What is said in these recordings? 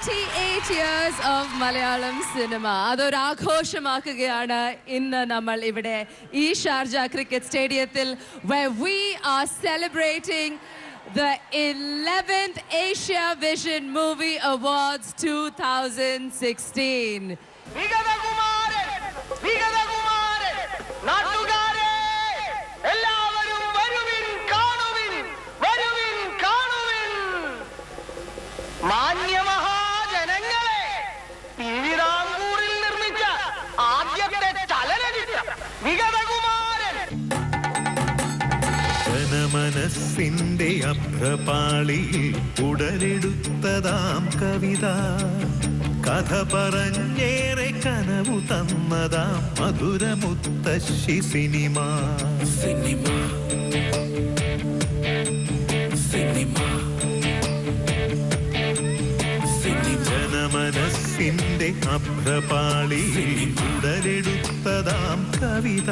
48 years of Malayalam cinema. അതൊരു ആഘോഷമാക്കുകയാണ് ഇന്ന് നമ്മൾ ഇവിടെ ഈ ഷാർജ ക്രിക്കറ്റ് സ്റ്റേഡിയത്തിൽ, where we are celebrating the 11th Asia Vision Movie Awards 2016. മാന്യമഹാജനങ്ങളെ, തിരുവിതാംകൂറിൽ നിർമ്മിച്ച ആദ്യത്തെ ചലനചിത്രം വിഗതകുമാരൻ. ജനമനസ്സിന്റെ അഭ്രപാളിയിൽ ഉടലെടുത്തതാം കവിത, കഥ പറഞ്ഞേറെ കനവു തന്നതാം മധുരമുത്തശ്ശി സിനിമ. ജനമനസ്സിന്റെ അഭ്രപാളിയിൽ ഉടലെടുത്തതാം കവിത,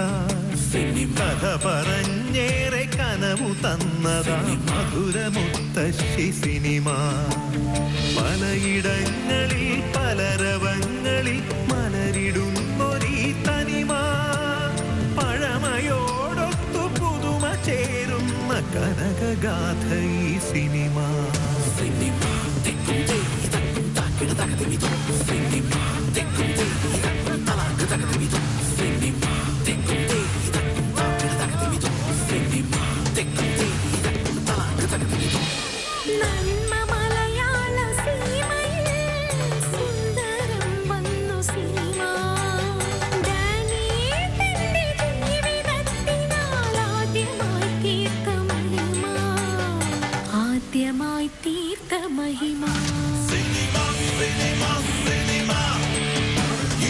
കഥ പറഞ്ഞേറെ കനവു തന്നതാം മധുരമുത്തശ്ശി സിനിമ. പലയിടങ്ങളിൽ പലരവങ്ങളിൽ മലരിടുന്നൊരീ തനിമ, പഴമയോടൊത്തു പുതുമ ചേരുന്ന കനകഗാഥ ഈ സിനിമ. ആദ്യമായി തീർത്ത മഹിമ.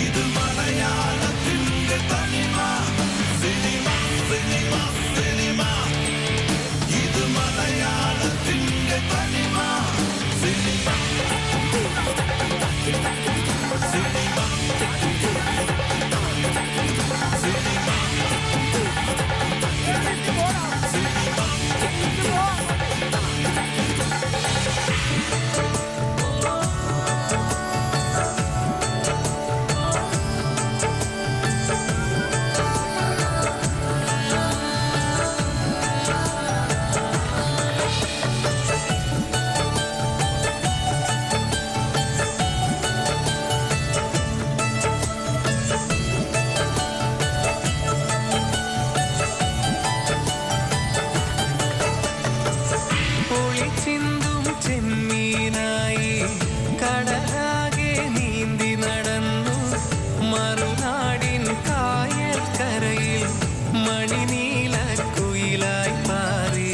ഇത് മലയാളത്തിന്റെ തനിമ. സിനിമ സിനിമ സിനിമ, ഇത് മലയാളത്തിന്റെ തനിമ. സിനിമ ചിന്തും ചെമ്മീനായി കടലാകെ നീന്തി നടന്നു മറുനാടിൻ കായൽക്കരയിൽ മണിനീലക്കുയിലായി മാറി.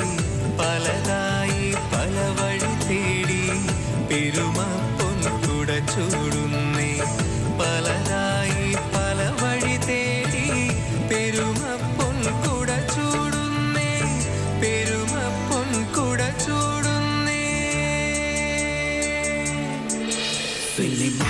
പലതായി പല വഴി തേടി പെരുമ പൊൻകുട ചൂടുന്നേ. പലതായി പല വഴി തേടി പെരുമ പൊൻകുട ചൂടുന്നേ. പെരുമ പൊൻകുട ചൂടുന്നേ. സിനിമ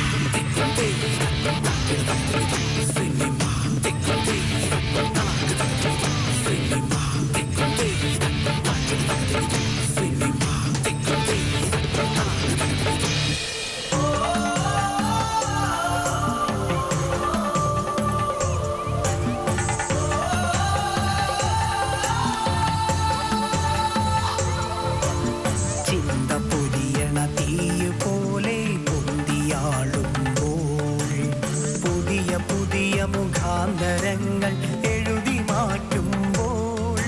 ചിന്ത പൊരിയണ തീയ് പോലെ പൊന്തിയാളുമ്പോൾ പുതിയ പുതിയ മുഖാന്തരങ്ങൾ എഴുതി മാറ്റുമ്പോൾ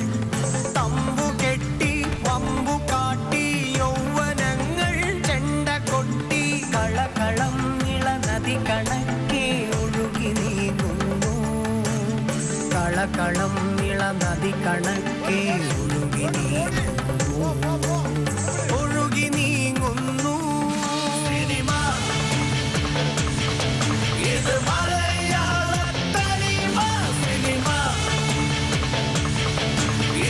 തമ്പു കെട്ടി വമ്പു കാട്ടി യൗവനങ്ങൾ ചെണ്ട കൊട്ടി കളകളം ഇളനദി കണക്കെ ഒഴുകി നീങ്ങുന്നു. കളകളം ഇളനദി കണക്കെ ഒഴുകി നീങ്ങുന്നു. ഒഴുകി നീങ്ങുന്നു. സിനിമ ഇത് മലയാളത്തനിമ. സിനിമ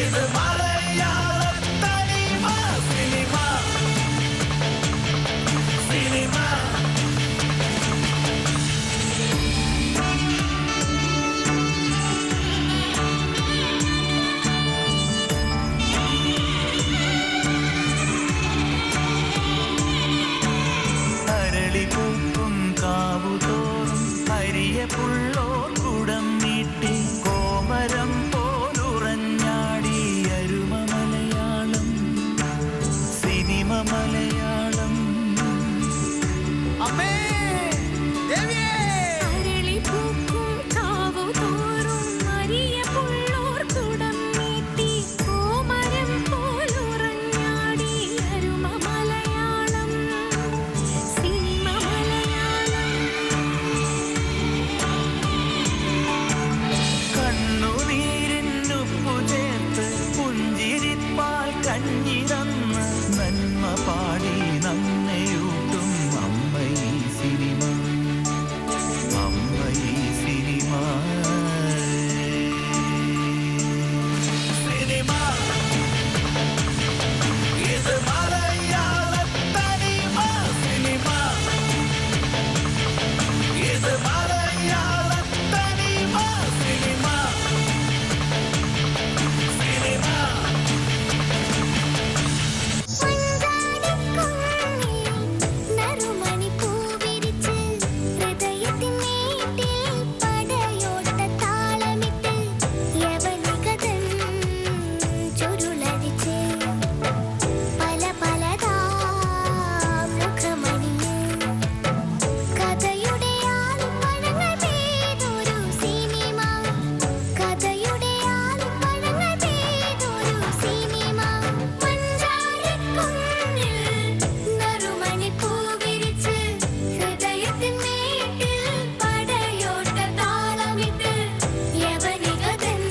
ഇത് മലയാളത്തനിമ. സിനിമ സിനിമ പുള്ളോ കുടം നീട്ടി കോമരം പോലുറഞ്ഞാടി അരുമ മലയാളം സിനിമ മലയാളം. അമ്മേ ദേവിയേ അരളിപ്പൂക്കും കാവുതോറും മരിയ പുള്ളോർ കുടം നീട്ടി കോമരം പോലുറഞ്ഞാടി അരുമ മലയാളം സിനിമ മലയാളം. കണ്ണുനീരിനുപ്പു ചേർത്ത് പുഞ്ചിരിപ്പാൽ കഞ്ഞിരന്ന് നന്മ പാടി നമ്മയൂട്ടും അമ്മൈ സിനിമ അമ്മൈ സിനിമ സിനിമ. ഇത് മലയാളത്തനിമ സിനിമ. ഇത് മലയാളത്തനിമ സിനിമ സിനിമ. നറുമണി പൂവിരിച്ച് ഹൃദയത്തിൻ മേട്ടിൽ പടയോട്ട താളമിട്ട് യവനികതൻ ചുരുളടിച്ച് പല പലതാ മുഖമണിഞ്ഞ് കഥയുടെ ആൽപ്പഴങ്ങൾ പെയ്തൊരു സിനിമ കഥയുടെ ആൽപ്പഴങ്ങൾ പെയ്തൊരു സിനിമ. മഞ്ചാടിക്കുന്നിൽ നറുമണി പൂവിരിച്ച് ഹൃദയത്തിൻ മേട്ടിൽ പടയോട്ട താളമിട്ട് യവനികതൻ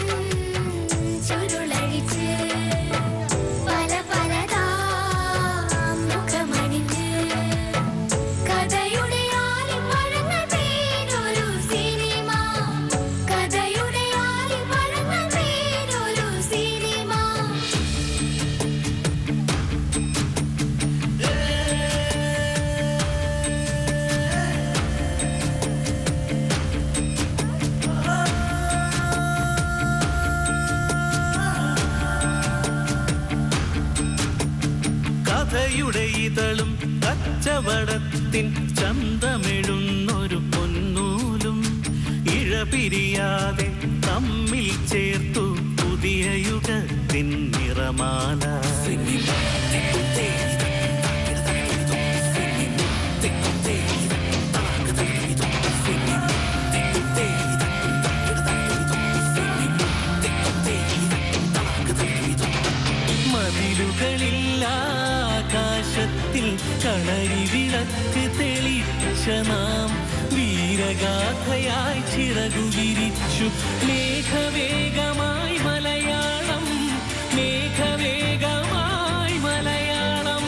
ചുരുളടിച്ച് പല പലതാ മുഖമണിഞ്ഞ് കഥയുടെ ആലിപ്പഴങ്ങൾ പെയ്തൊരു സിനിമ കഥയുടെ ആലിപ്പഴങ്ങൾ പെയ്തൊരു സിനിമ. കഥയുടെ ഇതളും കച്ചവടത്തിൻ ചന്തമെഴുന്നൊരു പൊന്നൂലും ഇഴപിരിയാതെ തമ്മിൽ ചേർത്തു പുതിയ യുഗത്തിൻ നിറമാല. മതിലുകളില്ല ആകാശത്തിൽ കളരി വിളക്ക് തെളിച്ച നാം വീരഗാഥയായി ചിറകു വിരിച്ചു മേഘവേഗമായി മലയാളം മേഘവേഗമായി മലയാളം.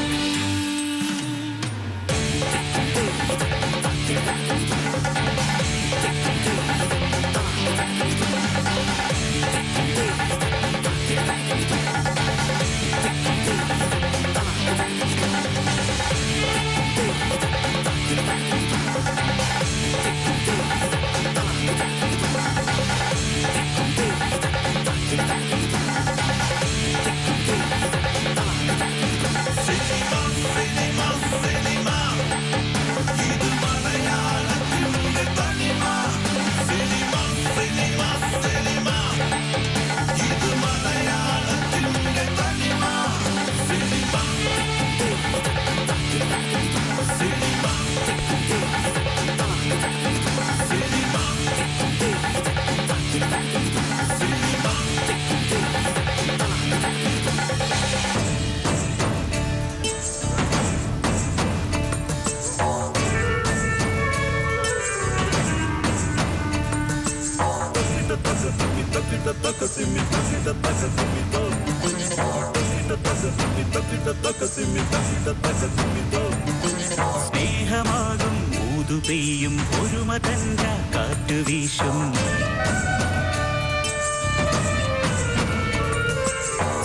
സ്നേഹമാകും ഊതു പെയ്യും ഒരു മതഞ്ച കാറ്റു വീശും.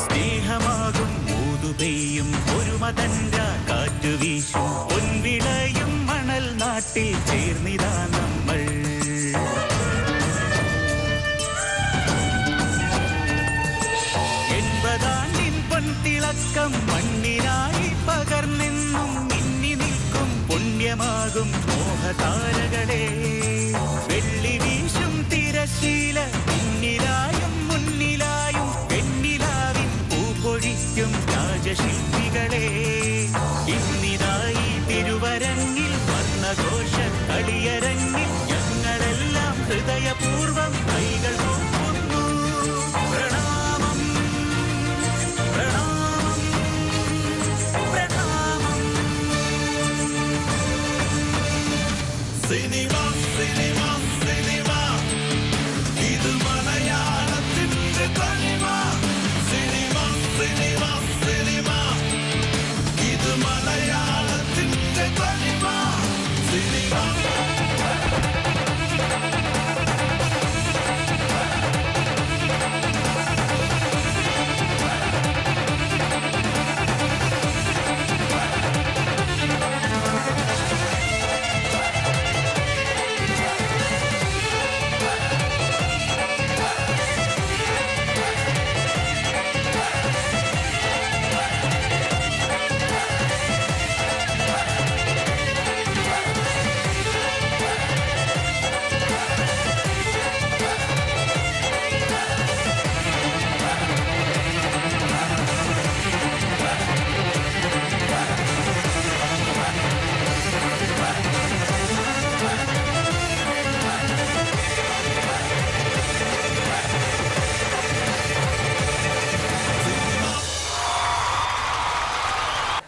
സ്നേഹമാകും ഊതു പെയ്യും ഒരു മതഞ്ച കാറ്റു വീശും. പൊൻവിളയും മണൽ നാട്ടിൽ ചേർന്നിതാ നമ്മൾ. എൺപതാണ്ടിൻ പൊൻതിളക്കം മണ്ണിനായി പകർന്നെന്നും മിന്നി നിൽക്കും പുണ്യമാ സ്വപ്നമാകും മോഹതാരകളെ വെള്ളി വീശും തിരശീല പിന്നിലായും മുന്നിലായും പെണ്ണിലാവിൻ പൂപൊഴിക്കും രാജശില്പികളെ ഇന്നിതായി തിരുവരങ്ങിൽ വർണ്ണഘോഷ കളിയരങ്ങിൽ ഞങ്ങളെല്ലാം ഹൃദയപൂർവം കൈകൾ കൂപ്പുന്നു പ്രണാമം പ്രണാമം പ്രണാമം സിനിമ സിനിമ സിനിമ ഇത് മലയാളത്തിന്റെ തനിമ സിനിമ സിനിമ സിനിമ ഇത് മലയാളത്തിന്റെ തനിമ cinema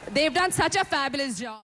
They've done such a fabulous job.